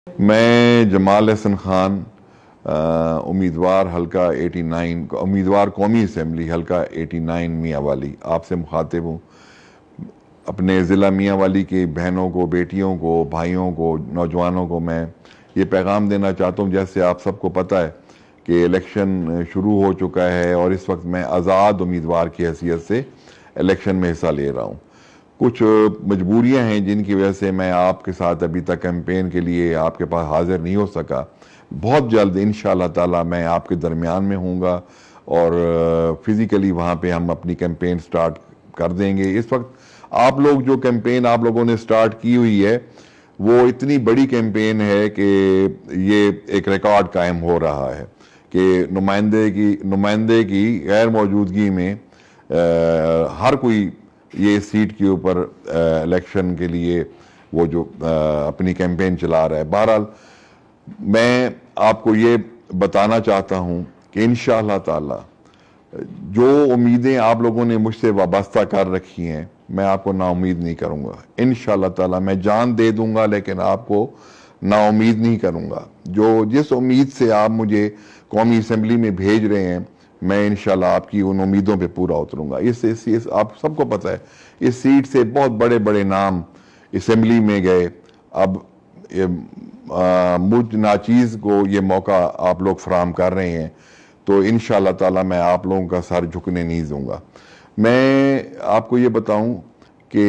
میں جمال احسن خان امیدوار حلقہ 89 امیدوار قومی اسمبلی حلقہ 89 میاں والی آپ سے مخاطب ہوں۔ اپنے ضلع میاں والی کی بہنوں کو، بیٹیوں کو، بھائیوں کو، نوجوانوں کو میں یہ پیغام دینا چاہتا ہوں، جیسے آپ سب کو پتہ ہے کہ الیکشن شروع ہو چکا ہے اور اس وقت میں آزاد امیدوار کی حیثیت سے الیکشن میں حصہ لے رہا ہوں۔ کچھ مجبوریاں ہیں جن کی وجہ سے میں آپ کے ساتھ ابھی تک کیمپین کے لیے آپ کے پاس حاضر نہیں ہو سکا۔ بہت جلد انشاءاللہ تعالی میں آپ کے درمیان میں ہوں گا اور فزیکلی وہاں پہ ہم اپنی کیمپین سٹارٹ کر دیں گے۔ اس وقت آپ لوگ جو کیمپین آپ لوگوں نے سٹارٹ کی ہوئی ہے وہ اتنی بڑی کیمپین ہے کہ یہ ایک ریکارڈ قائم ہو رہا ہے کہ نمائندے کی غیر موجودگی میں ہر کوئی یہ سیٹ کے اوپر الیکشن کے لیے وہ جو اپنی کیمپین چلا رہا ہے۔ بہرحال میں آپ کو یہ بتانا چاہتا ہوں کہ انشاءاللہ تعالی جو امیدیں آپ لوگوں نے مجھ سے وابستہ کر رکھی ہیں میں آپ کو نا امید نہیں کروں گا۔ انشاءاللہ تعالی میں جان دے دوں گا لیکن آپ کو نا امید نہیں کروں گا۔ جس امید سے آپ مجھے قومی اسمبلی میں بھیج رہے ہیں میں انشاءاللہ آپ کی ان امیدوں پہ پورا اتروں گا۔ آپ سب کو پتہ ہے اس سیٹ سے بہت بڑے بڑے نام اسمبلی میں گئے۔ اب مجھ ناچیز کو یہ موقع آپ لوگ فراہم کر رہے ہیں تو انشاءاللہ تعالی میں آپ لوگوں کا سر جھکنے نہیں دوں گا۔ میں آپ کو یہ بتاؤں کہ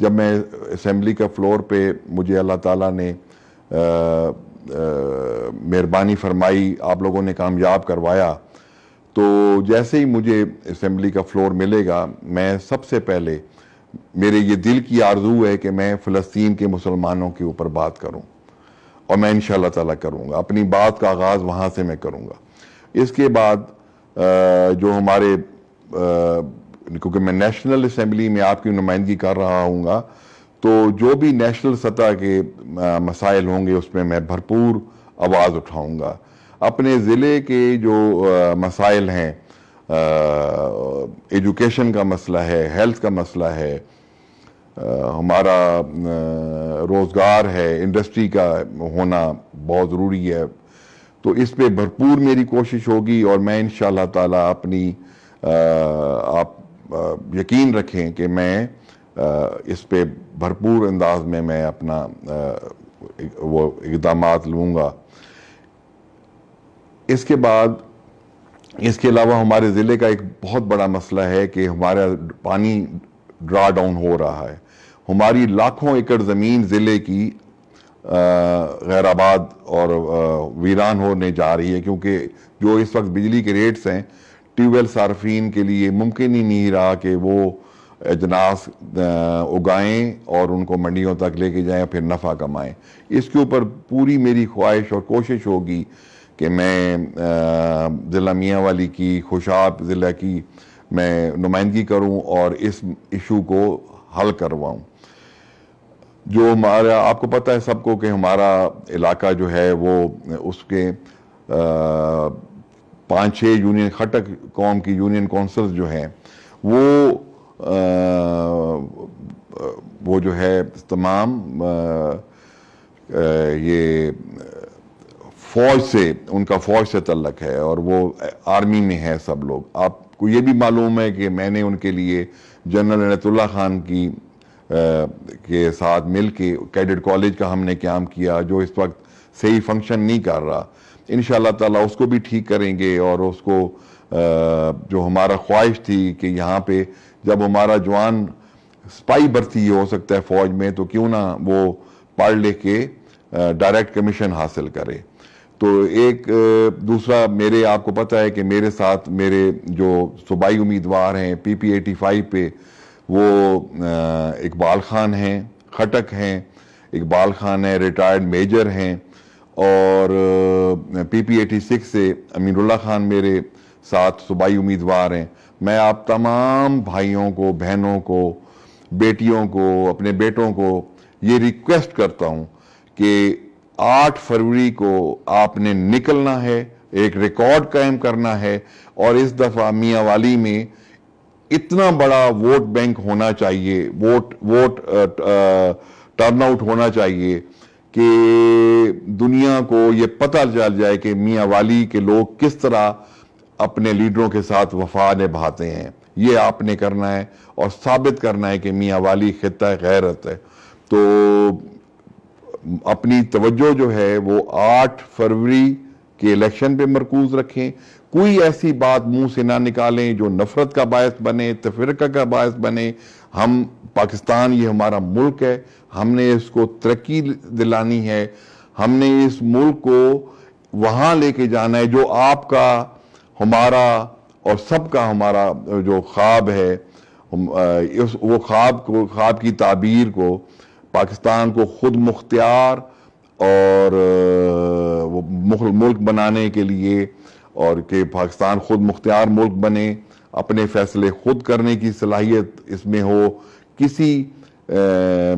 جب میں اسمبلی کا فلور پہ مجھے اللہ تعالیٰ نے مہربانی فرمائی، آپ لوگوں نے کامیاب کروایا، تو جیسے ہی مجھے اسمبلی کا فلور ملے گا میں سب سے پہلے میرے یہ دل کی آرزو ہے کہ میں فلسطین کے مسلمانوں کے اوپر بات کروں اور میں انشاءاللہ تعالیٰ کروں گا۔ اپنی بات کا آغاز وہاں سے میں کروں گا۔ اس کے بعد جو ہمارے کیونکہ میں نیشنل اسمبلی میں آپ کی نمائندگی کر رہا ہوں گا تو جو بھی نیشنل سطح کے مسائل ہوں گے اس میں میں بھرپور آواز اٹھاؤں گا۔ اپنے ضلع کے جو مسائل ہیں، ایجوکیشن کا مسئلہ ہے، ہیلتھ کا مسئلہ ہے، ہمارا روزگار ہے، انڈسٹری کا ہونا بہت ضروری ہے، تو اس پہ بھرپور میری کوشش ہوگی اور میں انشاءاللہ تعالی اپنی آپ یقین رکھیں کہ میں اس پہ بھرپور انداز میں اپنا وہ اقدامات لوں گا۔ اس کے بعد اس کے علاوہ ہمارے ضلع کا ایک بہت بڑا مسئلہ ہے کہ ہمارا پانی ڈرا ڈاؤن ہو رہا ہے۔ ہماری لاکھوں ایکڑ زمین ضلع کی غیر آباد اور ویران ہونے جا رہی ہے کیونکہ جو اس وقت بجلی کے ریٹس ہیں ٹیوب ویل صارفین کے لیے ممکن ہی نہیں رہا کہ وہ اجناس اگائیں اور ان کو منڈیوں تک لے کے جائیں پھر نفع کمائیں۔ اس کے اوپر پوری میری خواہش اور کوشش ہوگی کہ میں ضلع میاں والی کی، خوشاب ضلع کی میں نمائندگی کروں اور اس ایشو کو حل کرواؤں۔ جو ہمارا آپ کو پتہ ہے سب کو کہ ہمارا علاقہ جو ہے وہ اس کے 5-6 یونین خٹک قوم کی یونین کونسلز جو ہیں وہ جو ہے تمام یہ ان کا فوج سے تعلق ہے اور وہ آرمی میں ہے سب لوگ۔ آپ کو یہ بھی معلوم ہے کہ میں نے ان کے لیے جنرل عنایت اللہ خان کے ساتھ مل کے کیڈٹ کالج کا ہم نے قیام کیا جو اس وقت صحیح فنکشن نہیں کر رہا۔ انشاءاللہ تعالیٰ اس کو بھی ٹھیک کریں گے اور اس کو جو ہمارا خواہش تھی کہ یہاں پہ جب ہمارا جوان سپاہی بھرتی ہو سکتا ہے فوج میں تو کیوں نہ وہ پڑھ لکھ کے ڈائریکٹ کمیشن حاصل کرے۔ تو ایک دوسرا آپ کو پتہ ہے کہ میرے ساتھ میرے جو صوبائی امیدوار ہیں PP85 پہ وہ اقبال خان ہیں، خٹک ہیں، اقبال خان ہیں، ریٹائرڈ میجر ہیں، اور PP86 سے امین اللہ خان میرے ساتھ صوبائی امیدوار ہیں۔ میں آپ تمام بھائیوں کو، بہنوں کو، بیٹیوں کو، اپنے بیٹوں کو یہ ریکویسٹ کرتا ہوں کہ 8 فروری کو آپ نے نکلنا ہے، ایک ریکارڈ قائم کرنا ہے اور اس دفعہ میاں والی میں اتنا بڑا ووٹ بینک ہونا چاہیے، ووٹ ٹرن آؤٹ ہونا چاہیے کہ دنیا کو یہ پتہ چل جائے کہ میاں والی کے لوگ کس طرح اپنے لیڈروں کے ساتھ وفا نبھاتے ہیں. یہ آپ نے کرنا ہے اور ثابت کرنا ہے کہ میاں والی خطہ غیرت ہے. تو اپنی توجہ جو ہے وہ 8 فروری کے الیکشن پہ مرکوز رکھیں. کوئی ایسی بات منہ سے نہ نکالیں جو نفرت کا باعث بنے, تفرقہ کا باعث بنے. ہم پاکستان یہ ہمارا ملک ہے, ہم نے اس کو ترقی دلانی ہے, ہم نے اس ملک کو وہاں لے کے جانا ہے جو آپ کا, ہمارا اور سب کا ہمارا جو خواب ہے. وہ خواب کی تعبیر کو, پاکستان کو خود مختار اور وہ ملک بنانے کے لیے, اور کہ پاکستان خود مختار ملک بنے, اپنے فیصلے خود کرنے کی صلاحیت اس میں ہو, کسی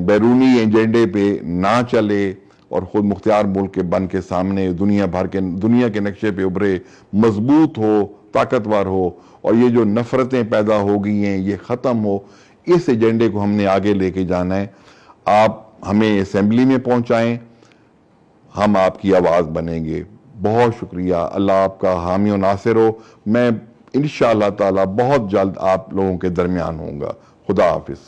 بیرونی ایجنڈے پہ نہ چلے اور خود مختار ملک کے بن کے سامنے دنیا کے نقشے پہ ابھرے, مضبوط ہو, طاقتور ہو, اور یہ جو نفرتیں پیدا ہو گئی ہیں یہ ختم ہو. اس ایجنڈے کو ہم نے آگے لے کے جانا ہے. آپ ہمیں اسمبلی میں پہنچائیں, ہم آپ کی آواز بنیں گے. بہت شکریہ. اللہ آپ کا حامی و ناصر ہو. میں انشاءاللہ تعالی بہت جلد آپ لوگوں کے درمیان ہوں گا. خدا حافظ.